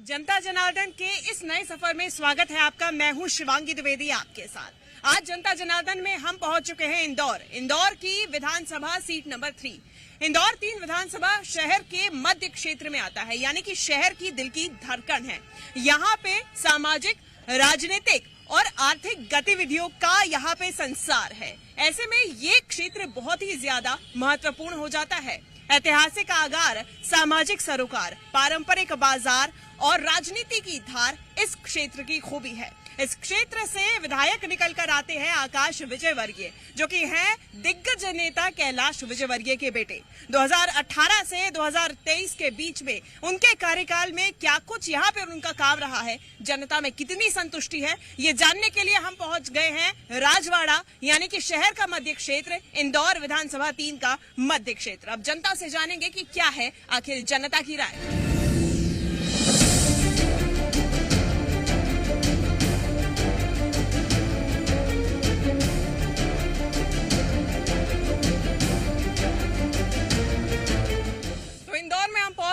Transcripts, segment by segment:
जनता जनार्दन के इस नए सफर में स्वागत है आपका। मैं हूं शिवांगी द्विवेदी आपके साथ। आज जनता जनार्दन में हम पहुंच चुके हैं इंदौर की विधानसभा सीट नंबर 3। इंदौर 3 विधानसभा शहर के मध्य क्षेत्र में आता है, यानी कि शहर की दिल की धड़कन है। यहाँ पे सामाजिक, राजनीतिक और आर्थिक गतिविधियों का यहाँ पे संसार है। ऐसे में ये क्षेत्र बहुत ही ज्यादा महत्वपूर्ण हो जाता है। ऐतिहासिक आगार, सामाजिक सरोकार, पारंपरिक बाजार और राजनीति की धार इस क्षेत्र की खूबी है। इस क्षेत्र से विधायक निकलकर आते हैं आकाश विजयवर्गीय, जो कि हैं दिग्गज नेता कैलाश विजयवर्गीय के बेटे। 2018 से 2023 के बीच में उनके कार्यकाल में क्या कुछ यहाँ पे उनका काम रहा है, जनता में कितनी संतुष्टि है, ये जानने के लिए हम पहुंच गए हैं राजवाड़ा, यानी कि शहर का मध्य क्षेत्र, इंदौर विधानसभा 3 का मध्य क्षेत्र। अब जनता से जानेंगे कि क्या है आखिर जनता की राय।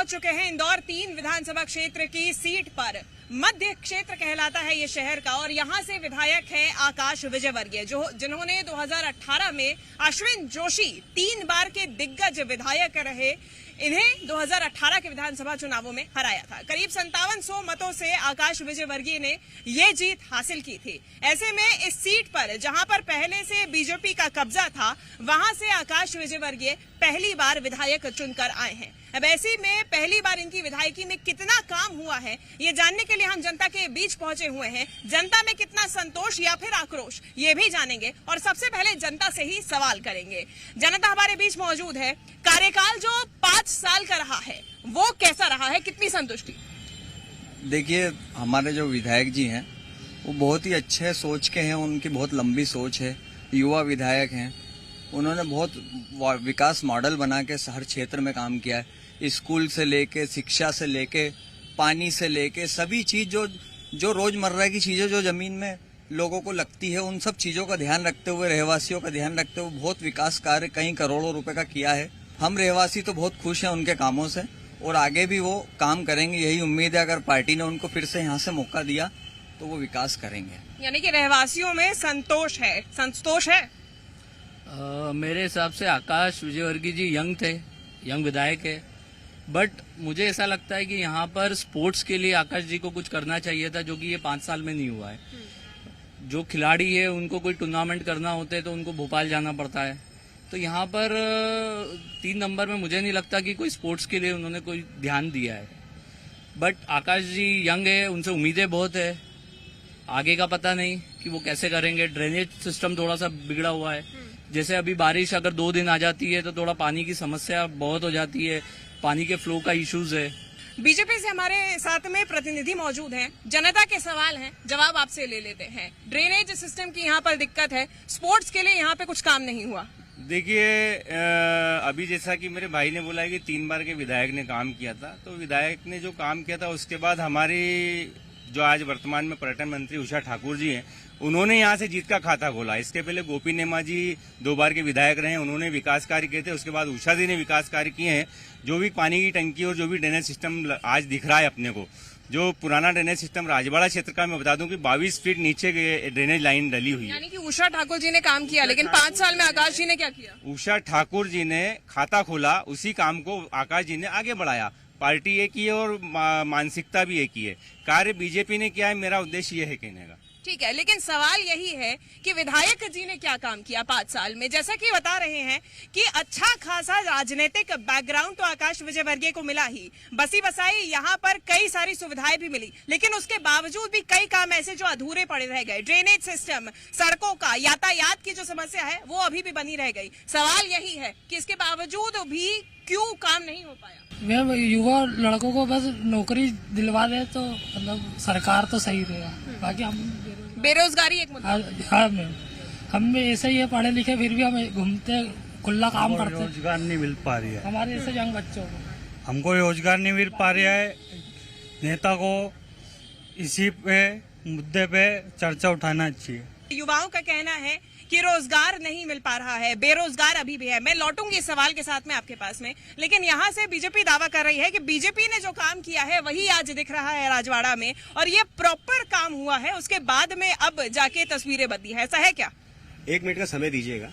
चुके हैं इंदौर 3 विधानसभा क्षेत्र की सीट पर। मध्य क्षेत्र कहलाता है ये शहर का, और यहाँ से विधायक हैं आकाश विजयवर्गीय, जिन्होंने 2018 में अश्विन जोशी 3 बार के दिग्गज विधायक रहे, इन्हें 2018 के विधानसभा चुनावों में हराया था। करीब 5700 मतों से आकाश विजयवर्गीय ने ये जीत हासिल की थी। ऐसे में इस सीट पर, जहां पर पहले से बीजेपी का कब्जा था, वहां से आकाश विजयवर्गीय पहली बार विधायक चुनकर आए हैं। अब ऐसे में पहली बार इनकी विधायकी में कितना काम हुआ है, ये जानने के लिए हम जनता के बीच पहुंचे हुए हैं। जनता में कितना संतोष या फिर आक्रोश, ये भी जानेंगे। और सबसे पहले जनता से ही सवाल करेंगे। जनता हमारे बीच मौजूद है। कार्यकाल जो 5 साल का रहा है, वो कैसा रहा है, कितनी संतुष्टि? देखिए, हमारे जो विधायक जी हैं वो बहुत ही अच्छे सोच के हैं, उनकी बहुत लंबी सोच है। युवा विधायक हैं, उन्होंने बहुत विकास मॉडल बना के हर क्षेत्र में काम किया है। स्कूल से लेके, शिक्षा से लेके, पानी से लेके, सभी चीज जो रोजमर्रा की चीजें जो जमीन में लोगों को लगती है, उन सब चीजों का ध्यान रखते हुए, रहवासियों का ध्यान रखते हुए बहुत विकास कार्य कई करोड़ों रुपए का किया है। हम रहवासी तो बहुत खुश हैं उनके कामों से, और आगे भी वो काम करेंगे। यही उम्मीद है, अगर पार्टी ने उनको फिर से यहाँ से मौका दिया तो वो विकास करेंगे। यानी कि रहवासियों में संतोष है, संतोष है। मेरे हिसाब से आकाश विजयवर्गीय जी यंग विधायक है, बट मुझे ऐसा लगता है कि यहाँ पर स्पोर्ट्स के लिए आकाश जी को कुछ करना चाहिए था, जो कि ये 5 साल में नहीं हुआ है। जो खिलाड़ी है उनको कोई टूर्नामेंट करना होता है तो उनको भोपाल जाना पड़ता है, तो यहाँ पर 3 नंबर में मुझे नहीं लगता कि कोई स्पोर्ट्स के लिए उन्होंने कोई ध्यान दिया है। बट आकाश जी यंग है, उनसे उम्मीदें बहुत है। आगे का पता नहीं कि वो कैसे करेंगे। ड्रेनेज सिस्टम थोड़ा सा बिगड़ा हुआ है। जैसे अभी बारिश अगर 2 दिन आ जाती है तो थोड़ा पानी की समस्या बहुत हो जाती है, पानी के फ्लो का इश्यूज है। बीजेपी से हमारे साथ में प्रतिनिधि मौजूद हैं। जनता के सवाल हैं, जवाब आपसे ले लेते हैं। ड्रेनेज सिस्टम की यहाँ पर दिक्कत है, स्पोर्ट्स के लिए यहाँ पे कुछ काम नहीं हुआ। देखिए, अभी जैसा कि मेरे भाई ने बोला है कि 3 बार के विधायक ने काम किया था, तो विधायक ने जो काम किया था उसके बाद हमारी जो आज वर्तमान में पर्यटन मंत्री उषा ठाकुर जी हैं, उन्होंने यहाँ से जीत का खाता खोला। इसके पहले गोपी नेमा जी 2 बार के विधायक रहे, उन्होंने विकास कार्य किए थे। उसके बाद उषा जी ने विकास कार्य किए हैं। जो भी पानी की टंकी और जो भी ड्रेनेज सिस्टम आज दिख रहा है अपने को, जो पुराना ड्रेनेज सिस्टम राजवाड़ा क्षेत्र का, मैं बता दूं कि 22 फीट नीचे ड्रेनेज लाइन डली हुई है। यानी कि उषा ठाकुर जी ने काम किया, लेकिन 5 साल में आकाश जी ने क्या किया? उषा ठाकुर जी ने खाता खोला, उसी काम को आकाश जी ने आगे बढ़ाया। पार्टी एक ही है और मानसिकता भी एक ही है। कार्य बीजेपी ने किया है, मेरा उद्देश्य ये है कहने का। ठीक है, लेकिन सवाल यही है कि विधायक जी ने क्या काम किया 5 साल में। जैसा कि बता रहे हैं कि अच्छा खासा राजनीतिक बैकग्राउंड तो आकाश विजयवर्गीय को मिला ही, बसी बसाई यहाँ पर कई सारी सुविधाएं भी मिली, लेकिन उसके बावजूद भी कई काम ऐसे जो अधूरे पड़े रह गए। ड्रेनेज सिस्टम, सड़कों का, यातायात की जो समस्या है वो अभी भी बनी रह गई। सवाल यही है कि इसके बावजूद भी क्यों काम नहीं हो पाया। वे युवा लड़कों को बस नौकरी दिलवा दे तो मतलब सरकार तो सही रहेगा। बाकी हम बेरोजगारी एक मुद्दा। हाँ मैम, हम ऐसे ही है, पढ़े लिखे फिर भी हम घूमते खुला काम करते। रोजगार नहीं मिल पा रही है हमारे जैसे यंग बच्चों को। हमको रोजगार नहीं मिल पा रहा है। नेता को इसी पे मुद्दे पे चर्चा उठाना चाहिए। युवाओं का कहना है कि रोजगार नहीं मिल पा रहा है, बेरोजगार अभी भी है। मैं लौटूंगी इस सवाल के साथ में आपके पास में, लेकिन यहाँ से बीजेपी दावा कर रही है कि बीजेपी ने जो काम किया है वही आज दिख रहा है राजवाड़ा में, और ये प्रॉपर काम हुआ है, उसके बाद में अब जाके तस्वीरें बदली है। ऐसा है क्या? 1 मिनट का समय दीजिएगा।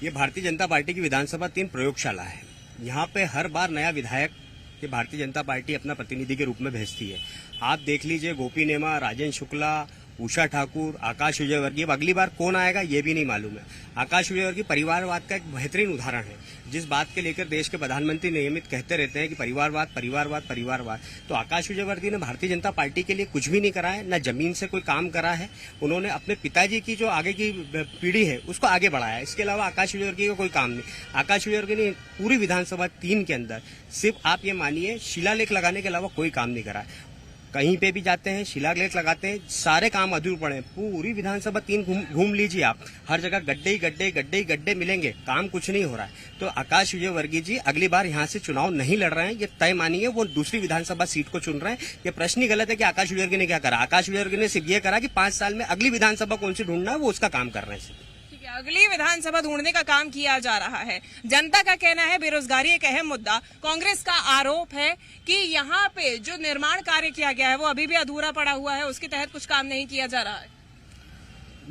ये भारतीय जनता पार्टी की विधानसभा 3 प्रयोगशाला है। यहाँ पे हर बार नया विधायक ये भारतीय जनता पार्टी अपना प्रतिनिधि के रूप में भेजती है। आप देख लीजिए, गोपी नेमा, राजेंद्र शुक्ला, उषा ठाकुर, आकाश विजयवर्गीय, अगली बार कौन आएगा ये भी नहीं मालूम है। आकाश विजयवर्गीय परिवारवाद का एक बेहतरीन उदाहरण है, जिस बात के लेकर देश के प्रधानमंत्री नियमित कहते रहते हैं कि परिवारवाद परिवारवाद परिवारवाद। तो आकाश विजयवर्गीय ने भारतीय जनता पार्टी के लिए कुछ भी नहीं करा है, न जमीन से कोई काम करा है। उन्होंने अपने पिताजी की जो आगे की पीढ़ी है उसको आगे बढ़ाया। इसके अलावा आकाश विजयवर्गीय का कोई काम नहीं। आकाश विजयवर्गीय ने पूरी विधानसभा 3 के अंदर सिर्फ आप ये मानिए शिलालेख लगाने के अलावा कोई काम नहीं करा है। कहीं पे भी जाते हैं शिलालेख लगाते हैं, सारे काम अधूरे पड़े हैं। पूरी विधानसभा 3 घूम लीजिए आप, हर जगह गड्ढे ही गड्ढे गड्ढे ही गड्ढे मिलेंगे, काम कुछ नहीं हो रहा है। तो आकाश विजयवर्गीय जी अगली बार यहाँ से चुनाव नहीं लड़ रहे हैं, ये तय मानिए। वो दूसरी विधानसभा सीट को चुन रहे हैं। ये प्रश्न ही गलत है कि आकाश विजयवर्गीय ने क्या करा। आकाश विजयवर्गीय ने सिर्फ ये करा कि 5 साल में अगली विधानसभा कौन सी ढूंढना है वो उसका काम कर रहे हैं। अगली विधानसभा ढूंढने का काम किया जा रहा है। जनता का कहना है बेरोजगारी एक अहम मुद्दा। कांग्रेस का आरोप है कि यहाँ पे जो निर्माण कार्य किया गया है वो अभी भी अधूरा पड़ा हुआ है, उसके तहत कुछ काम नहीं किया जा रहा है।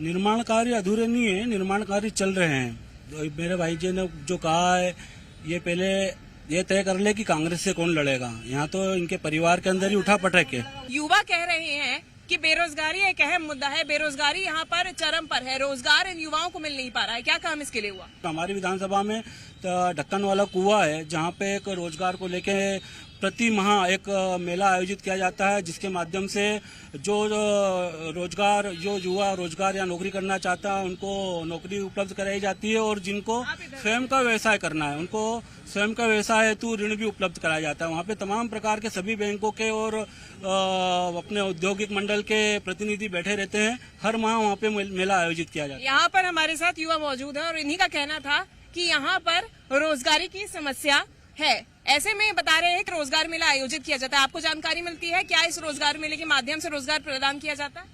निर्माण कार्य अधूरे नहीं है, निर्माण कार्य चल रहे हैं। तो मेरे भाई जी ने जो कहा है, ये पहले ये तय कर ले कि कांग्रेस से कौन लड़ेगा। यहाँ तो इनके परिवार के अंदर ही उठा पटक है। युवा कह रहे हैं कि बेरोजगारी एक अहम मुद्दा है, बेरोजगारी यहाँ पर चरम पर है, रोजगार इन युवाओं को मिल नहीं पा रहा है। क्या काम इसके लिए हुआ? हमारी विधानसभा में ढक्कन वाला कुआं है, जहाँ पे एक रोजगार को लेके प्रति माह एक मेला आयोजित किया जाता है, जिसके माध्यम से जो रोजगार जो युवा रोजगार या नौकरी करना चाहता है उनको नौकरी उपलब्ध कराई जाती है, और जिनको स्वयं का व्यवसाय करना है उनको स्वयं का व्यवसाय हेतु ऋण भी उपलब्ध कराया जाता है। वहाँ पे तमाम प्रकार के सभी बैंकों के और अपने औद्योगिक मंडल के प्रतिनिधि बैठे रहते हैं। हर माह वहाँ पे मेला आयोजित किया जाता है। यहाँ पर हमारे साथ युवा मौजूद है और इन्हीं का कहना था कि यहाँ पर रोजगारी की समस्या है। ऐसे में बता रहे हैं कि रोजगार मेला आयोजित किया जाता है। आपको जानकारी मिलती है क्या इस रोजगार मेले के माध्यम से रोजगार प्रदान किया जाता है?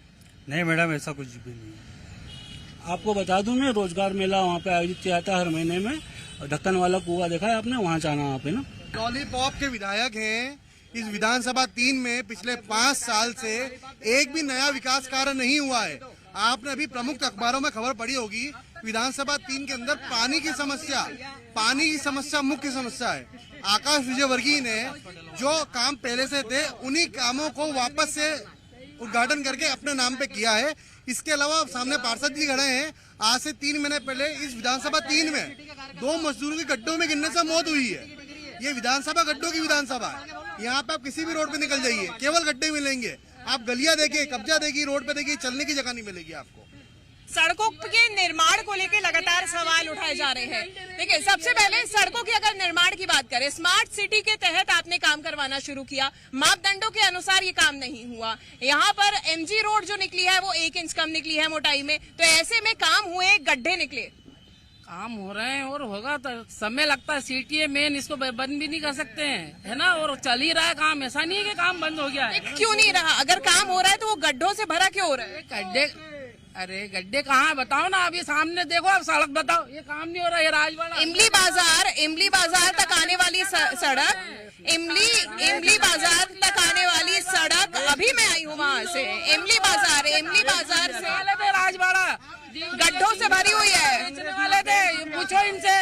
नहीं मैडम, ऐसा कुछ भी नहीं है। आपको बता दूं, मैं रोजगार मेला वहाँ पे आयोजित किया जाता है हर महीने में। ढक्कन वाला कुआं देखा है आपने, वहाँ जाना आप है ना। लॉलीपॉप के विधायक हैं। इस विधानसभा 3 में पिछले 5 साल से एक भी नया विकास कार्य नहीं हुआ है। आपने अभी प्रमुख अखबारों में खबर पढ़ी होगी, विधानसभा 3 के अंदर पानी की समस्या मुख्य समस्या है। आकाश विजयवर्गीय ने जो काम पहले से थे उन्हीं कामों को वापस से उद्घाटन करके अपने नाम पे किया है। इसके अलावा सामने पार्षद जी खड़े हैं। आज से 3 महीने पहले इस विधानसभा 3 में 2 मजदूरों की गड्ढों में गिरने से मौत हुई है। ये विधानसभा गड्ढों की विधानसभा है। यहाँ पे आप किसी भी रोड पे निकल जाइए, केवल गड्ढे मिलेंगे। आप गलियां देखिए, कब्जा देखिए, रोड पे देखिए, चलने की जगह नहीं मिलेगी आपको। सड़कों के निर्माण को लेकर लगातार सवाल उठाए जा रहे हैं। देखिए, सबसे पहले सड़कों की अगर निर्माण की बात करें, स्मार्ट सिटी के तहत आपने काम करवाना शुरू किया, मापदंडों के अनुसार ये काम नहीं हुआ। यहाँ पर एमजी रोड जो निकली है वो 1 इंच कम निकली है मोटाई में, तो ऐसे में काम हुए, गड्ढे निकले। काम हो रहे हैं और होगा तो समय लगता है। सिटी है मेन, इसको बंद भी नहीं कर सकते हैं, है ना। और चल ही रहा है काम, ऐसा नहीं है कि काम बंद हो गया है। क्यों नहीं रहा? अगर काम हो रहा है तो वो गड्ढों से भरा क्यों हो रहा है? गड्ढे कहाँ है बताओ ना। अभी सामने देखो, आप सड़क बताओ, ये काम नहीं हो रहा है। राजवाड़ा इमली बाजार तक आने वाली सड़क, इमली बाजार तक आने वाली सड़क, अभी मैं आई हूँ वहाँ से। इमली बाजार से राजवाड़ा गड्ढों से भरी हुई है। बेचने वाले थे, पूछो इनसे।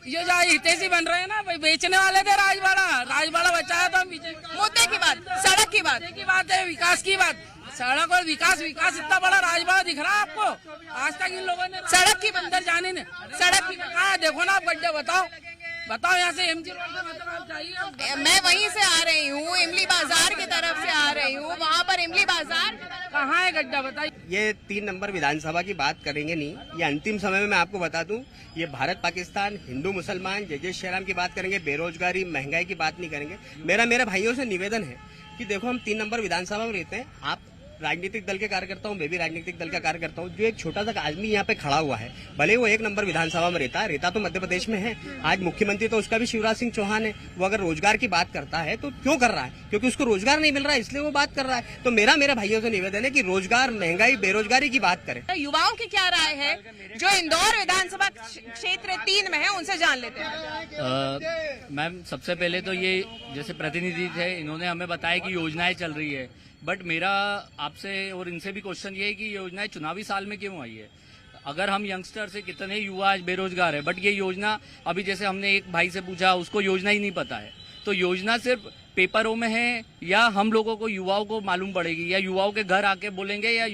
ये जो हितेशी बन रहे हैं ना, बेचने वाले थे राजवाड़ा बचाया तो हम मुद्दे की बात, सड़क की बात है, विकास की बात। सड़क और विकास इतना बड़ा राजवाड़ा दिख रहा है आपको? आज तक इन लोगों ने सड़क की अंदर जाने ने सड़क की कहा, देखो ना आप गड्ढे बताओ यहाँ से एमजी रोड का मतलब आप जाइए। मैं वहीं से आ रही हूँ, इमली बाजार की तरफ से आ रही हूँ। वहाँ पर इमली बाजार कहाँ है गड्ढा बताइए। ये 3 नंबर विधानसभा की बात करेंगे नहीं, ये अंतिम समय में मैं आपको बता दूं, ये भारत पाकिस्तान, हिंदू मुसलमान, जय श्री राम की बात करेंगे, बेरोजगारी महंगाई की बात नहीं करेंगे। मेरे भाइयों से निवेदन है कि देखो, हम 3 नंबर विधानसभा में रहते हैं। आप राजनीतिक दल के कार्यकर्ता हूँ, मैं भी राजनीतिक दल का कार्यकर्ता हूँ। जो एक छोटा सा आदमी यहाँ पे खड़ा हुआ है, भले वो 1 नंबर विधानसभा में रहता तो मध्य प्रदेश में है, आज मुख्यमंत्री तो उसका भी शिवराज सिंह चौहान है। वो अगर रोजगार की बात करता है तो क्यों कर रहा है? क्योंकि उसको रोजगार नहीं मिल रहा है, इसलिए वो बात कर रहा है। तो मेरे भाइयों से निवेदन है कि रोजगार, महंगाई, बेरोजगारी की बात करें। युवाओं की क्या राय है जो इंदौर विधानसभा क्षेत्र 3 में है, उनसे जान लेते हैं। मैम, सबसे पहले तो ये जैसे प्रतिनिधि थे, इन्होंने हमें बताया कि योजनाएं चल रही है, बट मेरा आपसे और इनसे भी क्वेश्चन ये है कि योजनाएं चुनावी साल में क्यों आई है? अगर हम यंगस्टर से कितने युवा आज बेरोजगार है, बट ये योजना अभी जैसे हमने एक भाई से पूछा, उसको योजना ही नहीं पता है। तो योजना सिर्फ पेपरों में है या हम लोगों को, युवाओं को मालूम पड़ेगी, या युवाओं के घर आके बोलेंगे, या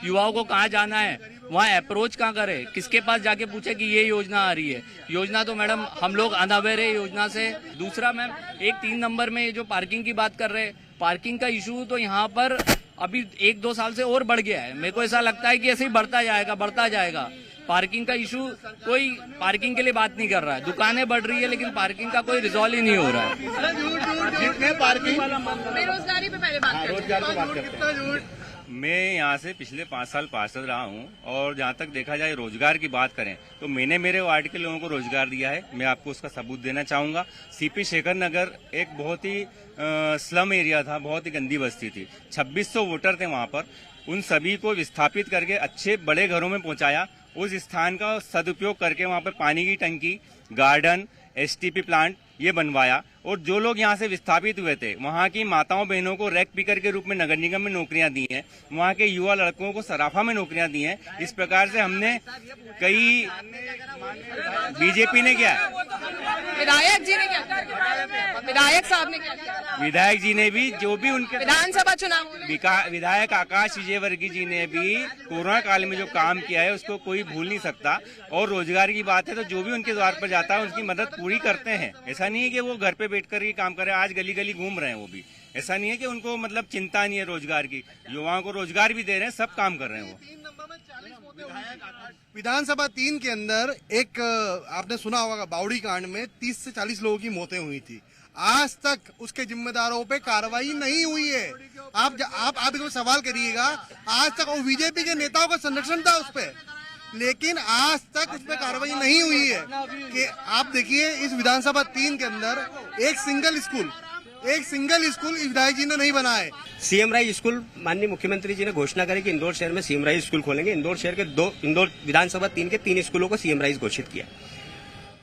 युवाओं को कहाँ जाना है, वहाँ अप्रोच कहाँ करे, किसके पास जाके पूछे कि ये योजना आ रही है? योजना तो मैडम हम लोग अनअवेयर है योजना से। दूसरा मैम, एक 3 नंबर में जो पार्किंग की बात कर रहे हैं, पार्किंग का इशू तो यहाँ पर अभी 1-2 साल से और बढ़ गया है। मेरे को ऐसा लगता है कि ऐसे ही बढ़ता जाएगा। पार्किंग का इशू, कोई पार्किंग के लिए बात नहीं कर रहा है। दुकानें बढ़ रही है लेकिन पार्किंग का कोई रिजॉल्व ही नहीं हो रहा है। बेरोजगारी पे पहले बात करते हैं। मैं यहाँ से पिछले 5 साल पार्षद रहा हूँ, और जहाँ तक देखा जाए रोजगार की बात करें तो मैंने मेरे वार्ड के लोगों को रोजगार दिया है। मैं आपको उसका सबूत देना चाहूँगा। सीपी शेखर नगर एक बहुत ही स्लम एरिया था, बहुत ही गंदी बस्ती थी। 2600 वोटर थे वहाँ पर। उन सभी को विस्थापित करके अच्छे बड़े घरों में पहुँचाया। उस स्थान का सदुपयोग करके वहाँ पर पानी की टंकी, गार्डन, एसटीपी प्लांट ये बनवाया। और जो लोग यहाँ से विस्थापित हुए थे, वहाँ की माताओं बहनों को रैक पिकर के रूप में नगर निगम में नौकरियां दी हैं। वहाँ के युवा लड़कों को सराफा में नौकरियां दी हैं। इस प्रकार से हमने कई, बीजेपी ने क्या, विधायक जी ने क्या, विधायक साहब ने क्या किया? विधायक जी ने भी, जो भी उनके विधानसभा चुनाव, विधायक आकाश विजयवर्गीय जी ने भी कोरोना काल में जो काम किया है उसको कोई भूल नहीं सकता। और रोजगार की बात है तो जो भी उनके द्वार पर जाता है उसकी मदद पूरी करते हैं। ऐसा नहीं है कि वो घर पे बैठकर ही काम कर रहे हैं, आज गली गली घूम रहे हैं। वो भी ऐसा नहीं है कि उनको मतलब चिंता नहीं है रोजगार की। युवाओं को रोजगार भी दे रहे हैं, सब काम कर रहे हैं वो। विधानसभा 3 के अंदर एक आपने सुना होगा बावड़ी कांड में 30 से 40 लोगों की मौतें हुई थी। आज तक उसके जिम्मेदारों पे कार्रवाई नहीं हुई है। आप एक सवाल करिएगा, आज तक वो बीजेपी के नेताओं का संरक्षण था उस पे, लेकिन आज तक उस पर कार्रवाई नहीं हुई है। कि आप देखिए इस विधानसभा 3 के अंदर एक सिंगल स्कूल विधायक जी ने नहीं बनाए। सीएम राइज स्कूल माननीय मुख्यमंत्री जी ने घोषणा करी कि इंदौर शहर में सीएम राइज स्कूल खोलेंगे। इंदौर शहर के इंदौर विधानसभा 3 के 3 स्कूलों को सीएम राइज घोषित किया।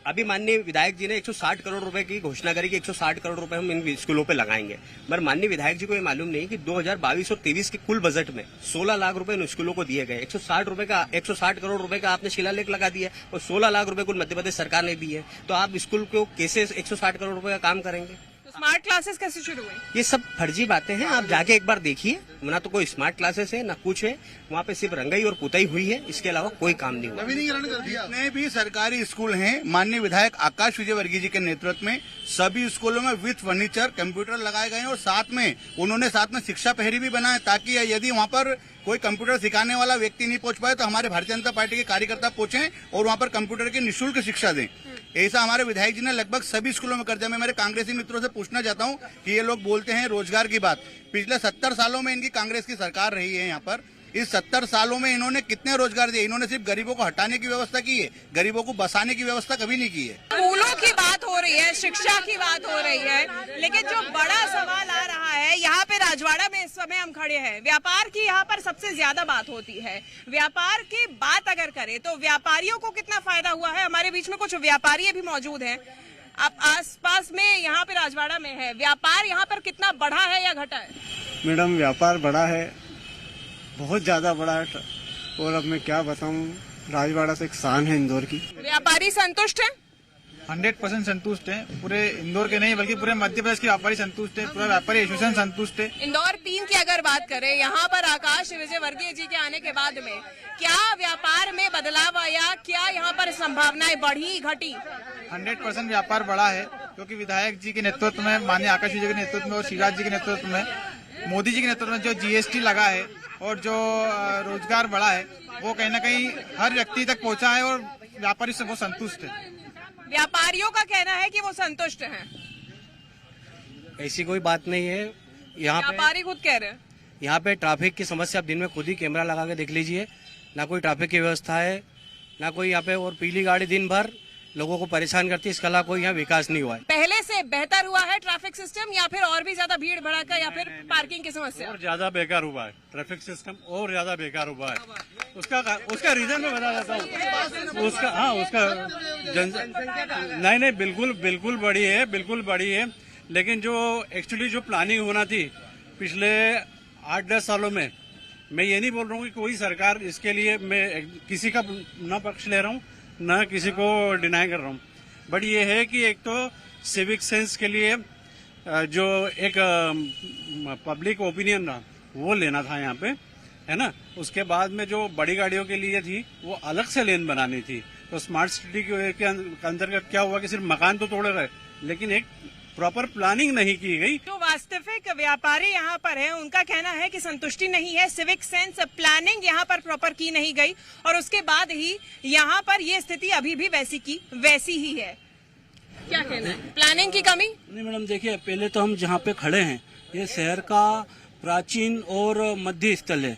अभी माननीय विधायक जी ने 160 करोड़ रुपए की घोषणा करी कि 160 करोड़ रुपए हम इन स्कूलों पे लगाएंगे। मगर माननीय विधायक जी को ये मालूम नहीं कि 2022 और 23 के कुल बजट में 16 लाख रुपए इन स्कूलों को दिए गए। 160 करोड़ रुपए का आपने शिलालेख लगा दिया और 16 लाख रुपए कुल मध्य प्रदेश सरकार ने दिए। तो आप स्कूल को कैसे 160 करोड़ रुपए का काम करेंगे? स्मार्ट क्लासेस कैसे शुरू हुई? ये सब फर्जी बातें हैं। आप जाके एक बार देखिए, ना तो कोई स्मार्ट क्लासेस है ना कुछ है। वहाँ पे सिर्फ रंगाई और पुताई हुई है, इसके अलावा कोई काम नहीं हुआ। जितने भी सरकारी स्कूल हैं, माननीय विधायक आकाश विजयवर्गीय जी के नेतृत्व में सभी स्कूलों में विथ फर्नीचर कंप्यूटर लगाए गए हैं। और साथ में शिक्षा प्रहरी भी बनाए, ताकि यदि वहाँ पर कोई कंप्यूटर सिखाने वाला व्यक्ति नहीं पहुंच पाए तो हमारे भारतीय जनता पार्टी के कार्यकर्ता पहुंचे और वहाँ पर कंप्यूटर की निःशुल्क शिक्षा दें। ऐसा हमारे विधायक जी ने लगभग सभी स्कूलों में कर दिया। मैं मेरे कांग्रेसी मित्रों से पूछना चाहता हूं कि ये लोग बोलते हैं रोजगार की बात। पिछले 70 सालों में इनकी कांग्रेस की सरकार रही है यहाँ पर। इस 70 सालों में इन्होंने कितने रोजगार दिए? इन्होंने सिर्फ गरीबों को हटाने की व्यवस्था की है, गरीबों को बसाने की व्यवस्था कभी नहीं की है। स्कूलों की बात हो रही है, शिक्षा की बात हो रही है, लेकिन जो बड़ा सवाल आ रहा है यहाँ पे राजवाड़ा में इस समय हम खड़े हैं, व्यापार की यहाँ पर सबसे ज्यादा बात होती है। व्यापार की बात अगर करें तो व्यापारियों को कितना फायदा हुआ है? हमारे बीच में कुछ व्यापारी भी मौजूद हैं। आप आसपास में यहाँ पे राजवाड़ा में है, व्यापार यहाँ पर कितना बढ़ा है या घटा है? मैडम, व्यापार बढ़ा है, बहुत ज्यादा बड़ा है। और अब मैं क्या बताऊं, राजवाड़ा से एक शान है इंदौर की। व्यापारी संतुष्ट है? 100% संतुष्ट है। पूरे इंदौर के नहीं बल्कि पूरे मध्य प्रदेश के व्यापारी संतुष्ट है, पूरा व्यापारी एसोसिएशन संतुष्ट है। इंदौर 3 की अगर बात करें, यहाँ पर आकाश विजयवर्गीय जी के आने के बाद में क्या व्यापार में बदलाव आया? क्या यहाँ पर संभावनाएं बढ़ी घटी? 100% व्यापार बढ़ा है, क्योंकि विधायक जी के नेतृत्व में, माननीय आकाश विजय के नेतृत्व में और शिवराज जी के नेतृत्व में, मोदी जी के नेतृत्व में जो GST लगा है और जो रोजगार बढ़ा है वो कहीं ना कहीं हर व्यक्ति तक पहुंचा है और व्यापारी से वो संतुष्ट है। व्यापारियों का कहना है कि वो संतुष्ट हैं। ऐसी कोई बात नहीं है। यहाँ व्यापारी खुद कह रहे हैं। यहाँ पे ट्रैफिक की समस्या आप दिन में खुद ही कैमरा लगा के देख लीजिए, ना कोई ट्रैफिक की व्यवस्था है, ना कोई यहाँ पे, और पीली गाड़ी दिन भर लोगों को परेशान करती है। इसके अलावा कोई यहाँ विकास नहीं हुआ है। पहले से बेहतर हुआ है ट्रैफिक सिस्टम या फिर और भी ज्यादा भीड़ भड़का या फिर पार्किंग की समस्या? और ज्यादा बेकार हुआ है ट्रैफिक सिस्टम, और ज्यादा बेकार हुआ है। उसका रीजन मैं बता देता हूँ। नहीं बिल्कुल बड़ी है, लेकिन जो एक्चुअली जो प्लानिंग होना थी पिछले 8-10 सालों में, मैं ये नहीं बोल रहा हूँ कि कोई सरकार, इसके लिए मैं किसी का ना पक्ष ले रहा हूँ ना किसी को डिनाई कर रहा हूँ, बट ये है कि एक तो सिविक सेंस के लिए जो एक पब्लिक ओपिनियन रहा वो लेना था यहाँ पे, है ना। उसके बाद में जो बड़ी गाड़ियों के लिए थी वो अलग से लेन बनानी थी। तो स्मार्ट सिटी के अंतर्गत क्या हुआ कि सिर्फ मकान तो तोड़े गए, लेकिन एक प्रॉपर प्लानिंग नहीं की गई। जो वास्तविक व्यापारी यहाँ पर है उनका कहना है कि संतुष्टि नहीं है, सिविक सेंस प्लानिंग यहाँ पर प्रॉपर की नहीं गई और उसके बाद ही यहाँ पर ये स्थिति अभी भी वैसी की वैसी ही है। क्या कहना है, प्लानिंग की कमी? नहीं मैडम, देखिए पहले तो हम जहाँ पे खड़े हैं ये शहर का प्राचीन और मध्य स्थल है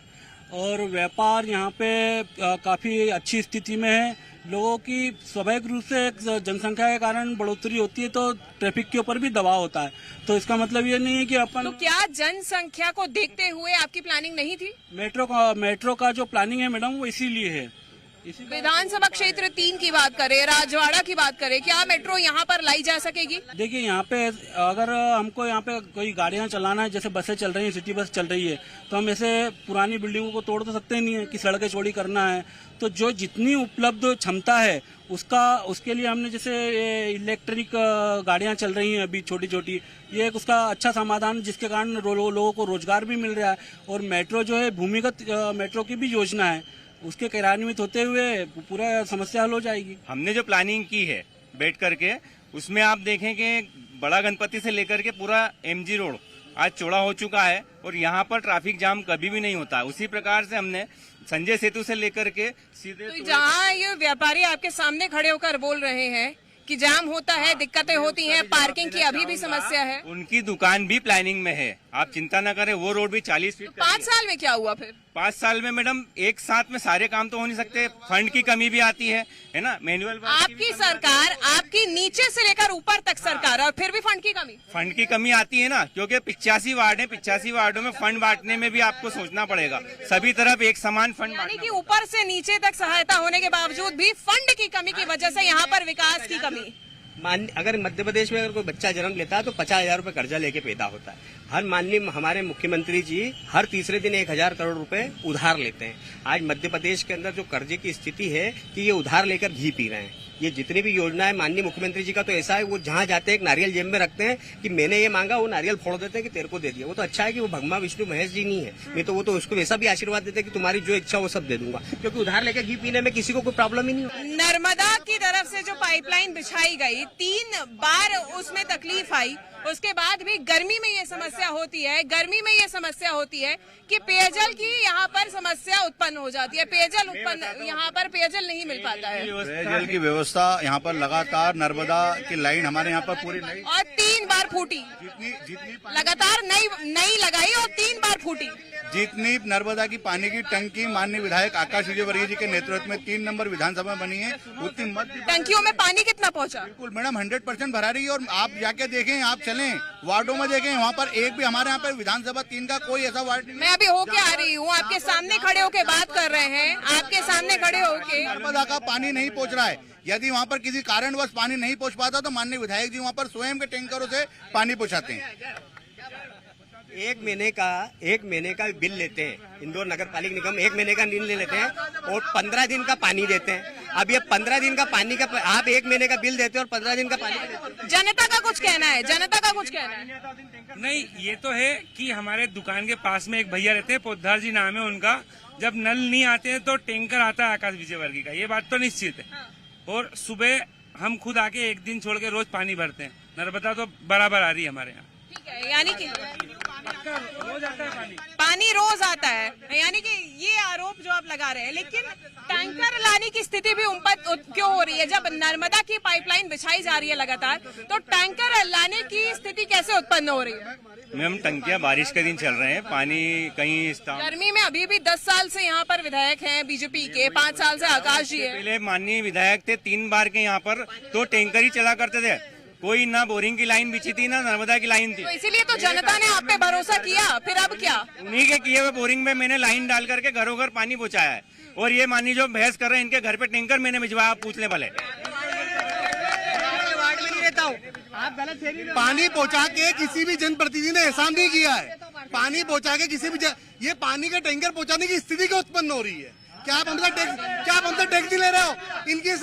और व्यापार यहाँ पे काफी अच्छी स्थिति में है। लोगों की स्वाभाविक रूप से जनसंख्या के कारण बढ़ोतरी होती है तो ट्रैफिक के ऊपर भी दबाव होता है, तो इसका मतलब ये नहीं है कि अपन। तो क्या जनसंख्या को देखते हुए आपकी प्लानिंग नहीं थी? मेट्रो का जो प्लानिंग है मैडम वो इसीलिए है। विधानसभा क्षेत्र 3 की बात करें, राजवाड़ा की बात करें, क्या मेट्रो यहाँ पर लाई जा सकेगी? देखिए यहाँ पे अगर हमको यहाँ पे कोई गाड़ियाँ चलाना है, जैसे बसें चल रही हैं, सिटी बस चल रही है, तो हम ऐसे पुरानी बिल्डिंगों को तोड़ तो सकते नहीं है कि सड़कें चौड़ी करना है। तो जो जितनी उपलब्ध क्षमता है उसके लिए हमने, जैसे इलेक्ट्रिक गाड़ियाँ चल रही हैं अभी छोटी छोटी, ये एक उसका अच्छा समाधान जिसके कारण लोगों को रोजगार भी मिल रहा है। और मेट्रो जो है भूमिगत मेट्रो की भी योजना है, उसके कार्यान्वित होते हुए पूरा समस्या हल हो जाएगी। हमने जो प्लानिंग की है बैठ करके, उसमें आप देखें कि बड़ा गणपति से लेकर के पूरा एमजी रोड आज चौड़ा हो चुका है और यहाँ पर ट्रैफिक जाम कभी भी नहीं होता। उसी प्रकार से हमने संजय सेतु से लेकर के सीधे तो जहाँ ये व्यापारी आपके सामने खड़े होकर बोल रहे हैं कि जाम होता है, दिक्कतें होती हैं, पार्किंग की अभी भी समस्या है, उनकी दुकान भी प्लानिंग में है, आप चिंता न करें। वो रोड भी 40 फीट। 5 साल में क्या हुआ फिर? 5 साल में मैडम एक साथ में सारे काम तो हो नहीं सकते, फंड की कमी भी आती है ना। मैनुअल आपकी सरकार, आपकी नीचे से लेकर ऊपर तक सरकार, और फिर भी फंड की कमी आती है ना, क्योंकि 85 वार्ड है, 85 वार्डों में फंड बांटने में भी आपको सोचना पड़ेगा, सभी तरफ एक समान फंड, यानी कि ऊपर से नीचे तक सहायता होने के बावजूद भी फंड की कमी की वजह से यहाँ पर विकास की कमी। अगर मध्य प्रदेश में अगर कोई बच्चा जन्म लेता है तो 50,000 रुपए कर्जा लेके पैदा होता है। हमारे मुख्यमंत्री जी हर तीसरे दिन 1,000 करोड़ रुपए उधार लेते हैं। आज मध्य प्रदेश के अंदर जो कर्जे की स्थिति है कि ये उधार लेकर घी पी रहे हैं। ये जितनी भी योजना है माननीय मुख्यमंत्री जी का तो ऐसा है, वो जहाँ जाते हैं एक नारियल जेब में रखते हैं कि मैंने ये मांगा, वो नारियल फोड़ देते हैं कि तेरे को दे दिया। वो तो अच्छा है कि वो भगवान विष्णु महेश जी नहीं है, नहीं तो वो तो उसको वैसा भी आशीर्वाद देते हैं कि तुम्हारी जो इच्छा वो सब दे दूंगा, क्योंकि उधार लेकर घी पीने में किसी को कोई प्रॉब्लम ही नहीं हो। नर्मदा की तरफ से जो पाइपलाइन बिछाई गई, 3 बार उसमें तकलीफ आई, उसके बाद भी गर्मी में ये समस्या होती है कि पेयजल की यहाँ पर समस्या उत्पन्न हो जाती है, यहाँ पर पेयजल नहीं मिल पाता है। पेयजल की व्यवस्था यहाँ पर लगातार नर्मदा की लाइन हमारे यहाँ पर पूरी नई और 3 बार फूटी, लगातार नई लगाई और 3 बार फूटी। जितनी नर्मदा की पानी की टंकी माननीय विधायक आकाश विजयवर्गीय जी के नेतृत्व में 3 नंबर विधानसभा में बनी है, उतनी मध्य टंकियों में पानी कितना पहुंचा? बिल्कुल मैडम 100% भरा रही है। और आप जाके देखें, आप चलें वार्डों में देखें, वहाँ पर एक भी हमारे यहाँ पर विधानसभा 3 का कोई ऐसा वार्ड नहीं। मैं अभी होके आ रही हूँ, आपके सामने खड़े होके बात कर रहे हैं, आपके सामने खड़े होके नर्मदा का पानी नहीं पहुँच रहा है। यदि वहाँ पर किसी कारणवश पानी नहीं पहुँच पाता तो माननीय विधायक जी वहाँ पर स्वयं के टैंकरों से पानी पहुँचाते हैं। एक महीने का बिल लेते हैं, इंदौर नगर पालिका निगम 1 महीने का बिल ले लेते हैं और 15 दिन का पानी देते हैं। अब ये 15 दिन का पानी का आप 1 महीने का बिल देते हैं और 15 दिन का पानी देते हैं। जनता का कुछ कहना है, नहीं, ये तो है कि हमारे दुकान के पास में एक भैया रहते हैं, पोद्दार जी नाम है उनका, जब नल नहीं आते हैं तो टैंकर आता है आकाश विजयवर्गीय का, ये बात तो निश्चित है। और सुबह हम खुद आके एक दिन छोड़ के रोज पानी भरते हैं, नर्मदा तो बराबर आ रही है हमारे यहाँ। ठीक है, यानी कि रोज आता है पानी रोज आता है, यानी कि ये आरोप जो आप लगा रहे हैं, लेकिन टैंकर लाने की स्थिति भी उन पर क्यों हो रही है? जब नर्मदा की पाइपलाइन बिछाई जा रही है लगातार, तो टैंकर लाने की स्थिति कैसे उत्पन्न हो रही है? मैम टंकियां बारिश के दिन चल रहे हैं, पानी कहीं गर्मी में अभी भी 10 साल से यहाँ पर विधायक हैं बीजेपी के, 5 साल से आकाश जी है। पहले माननीय विधायक थे 3 बार के यहाँ पर, तो टैंकर ही चला करते थे, कोई ना बोरिंग की लाइन बिछी थी ना नर्मदा की लाइन थी। तो इसीलिए तो जनता ने आप पे भरोसा किया, फिर अब क्या? उन्हीं के किए हुए बोरिंग में मैंने लाइन डाल करके घरों घर पानी पहुंचाया है, और ये मानी जो बहस कर रहे हैं इनके घर पे टैंकर मैंने भिजवाया, आप पूछ ले भले। पानी पहुंचा के किसी भी जनप्रतिनिधि ने एहसान नहीं किया है। पानी पहुंचा के किसी भी ये पानी के टैंकर पहुंचाने की स्थिति क्यों उत्पन्न हो रही है? क्या आप हमसे टैक्स ले रहे हो? इनकी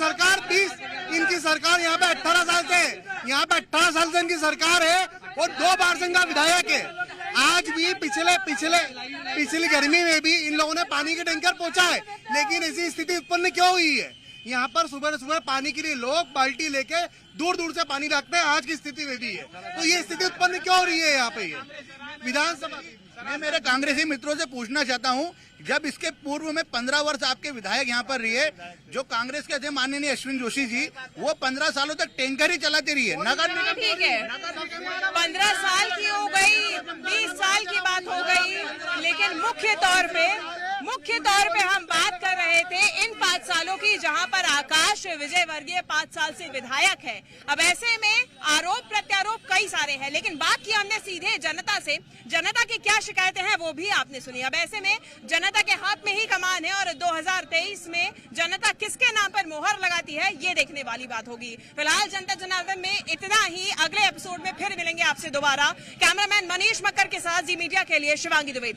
सरकार यहाँ पे 18 साल से, यहाँ पे 18 साल से इनकी सरकार है और 2 बार से इनका विधायक है। आज भी पिछली गर्मी में भी इन लोगों ने पानी के टैंकर पहुंचाए, लेकिन ऐसी स्थिति उत्पन्न क्यों हुई है? यहाँ पर सुबह पानी के लिए लोग बाल्टी लेके दूर दूर से पानी लाते हैं, आज की स्थिति में भी है। तो ये स्थिति उत्पन्न क्यों हो रही है यहाँ पे? विधानसभा मैं मेरे कांग्रेसी मित्रों से पूछना चाहता हूं, जब इसके पूर्व में 15 वर्ष आपके विधायक यहाँ पर रहे, जो कांग्रेस के थे माननीय अश्विन जोशी जी, वो 15 सालों तक टैंकर ही चलाते रही है। नगर निगम ठीक है, 15 साल की हो गई, 20 साल की बात हो गई, लेकिन मुख्य तौर पे हम बात कर रहे थे इन 5 सालों की, जहां पर आकाश विजयवर्गीय 5 साल से विधायक है। अब ऐसे में आरोप प्रत्यारोप कई सारे हैं, लेकिन बात की हमने सीधे जनता से, जनता की क्या शिकायतें हैं वो भी आपने सुनी। अब ऐसे में जनता के हाथ में ही कमान है, और 2023 में जनता किसके नाम पर मोहर लगाती है ये देखने वाली बात होगी। फिलहाल जनता जनार्दन में इतना ही, अगले एपिसोड में फिर मिलेंगे आपसे दोबारा। कैमरामैन मनीष मक्कर के साथ जी मीडिया के लिए शिवांगी द्विवेदी।